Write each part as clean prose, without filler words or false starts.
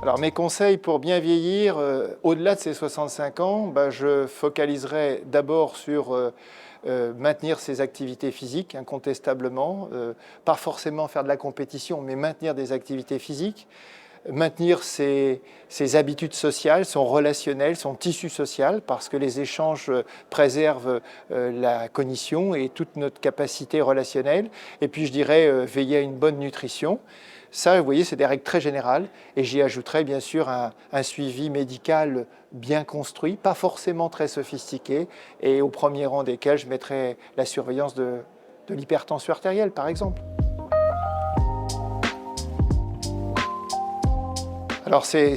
Alors mes conseils pour bien vieillir, au-delà de ces 65 ans, je focaliserai d'abord sur maintenir ses activités physiques, incontestablement, pas forcément faire de la compétition, mais maintenir des activités physiques, maintenir ses habitudes sociales, son relationnel, son tissu social, parce que les échanges préservent la cognition et toute notre capacité relationnelle. Et puis je dirais veiller à une bonne nutrition. Ça, vous voyez, c'est des règles très générales. Et j'y ajouterai bien sûr un suivi médical bien construit, pas forcément très sophistiqué, et au premier rang desquels je mettrai la surveillance de l'hypertension artérielle, par exemple. Alors c'est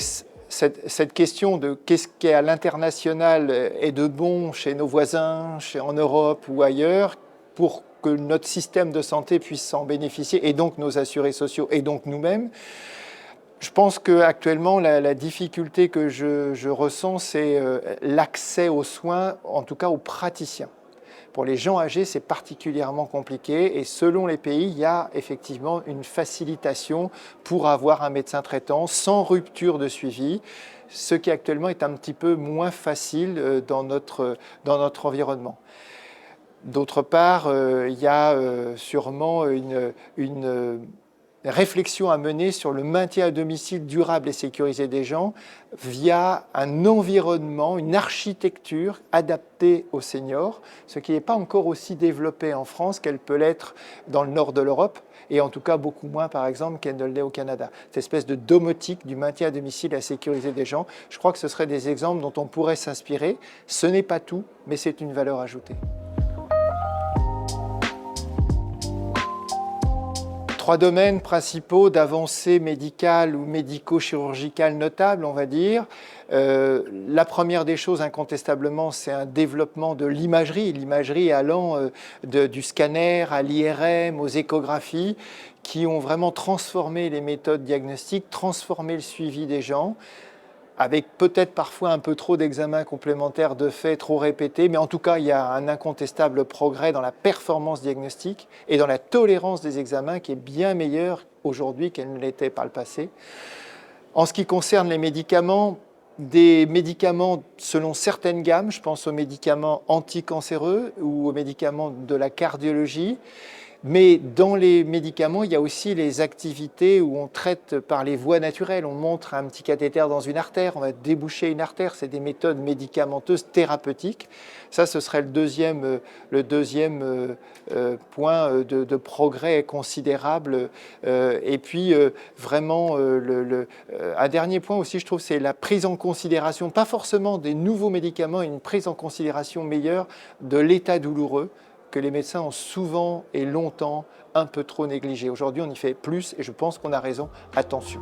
cette question de qu'est-ce qui est à l'international est de bon chez nos voisins, en Europe ou ailleurs, pour que notre système de santé puisse s'en bénéficier, et donc nos assurés sociaux, et donc nous-mêmes. Je pense qu'actuellement, la difficulté que je ressens, c'est l'accès aux soins, en tout cas aux praticiens. Pour les gens âgés, c'est particulièrement compliqué, et selon les pays, il y a effectivement une facilitation pour avoir un médecin traitant sans rupture de suivi, ce qui actuellement est un petit peu moins facile dans notre environnement. D'autre part, il y a sûrement une réflexion à mener sur le maintien à domicile durable et sécurisé des gens via un environnement, une architecture adaptée aux seniors, ce qui n'est pas encore aussi développé en France qu'elle peut l'être dans le nord de l'Europe, et en tout cas beaucoup moins par exemple qu'elle ne l'est au Canada. Cette espèce de domotique du maintien à domicile et à sécuriser des gens, je crois que ce seraient des exemples dont on pourrait s'inspirer. Ce n'est pas tout, mais c'est une valeur ajoutée. 3 domaines principaux d'avancées médicales ou médico-chirurgicales notables, on va dire. La première des choses, incontestablement, c'est un développement de l'imagerie allant du scanner à l'IRM, aux échographies, qui ont vraiment transformé les méthodes diagnostiques, transformé le suivi des gens, avec peut-être parfois un peu trop d'examens complémentaires de fait, trop répétés, mais en tout cas, il y a un incontestable progrès dans la performance diagnostique et dans la tolérance des examens qui est bien meilleure aujourd'hui qu'elle ne l'était par le passé. En ce qui concerne les médicaments, des médicaments selon certaines gammes, je pense aux médicaments anticancéreux ou aux médicaments de la cardiologie. Mais dans les médicaments, il y a aussi les activités où on traite par les voies naturelles. On montre un petit cathéter dans une artère, on va déboucher une artère. C'est des méthodes médicamenteuses thérapeutiques. Ça, ce serait le deuxième point de progrès considérable. Et puis, vraiment, un dernier point aussi, je trouve, c'est la prise en considération, pas forcément des nouveaux médicaments, une prise en considération meilleure de l'état douloureux, que les médecins ont souvent et longtemps un peu trop négligé. Aujourd'hui, on y fait plus et je pense qu'on a raison. Attention.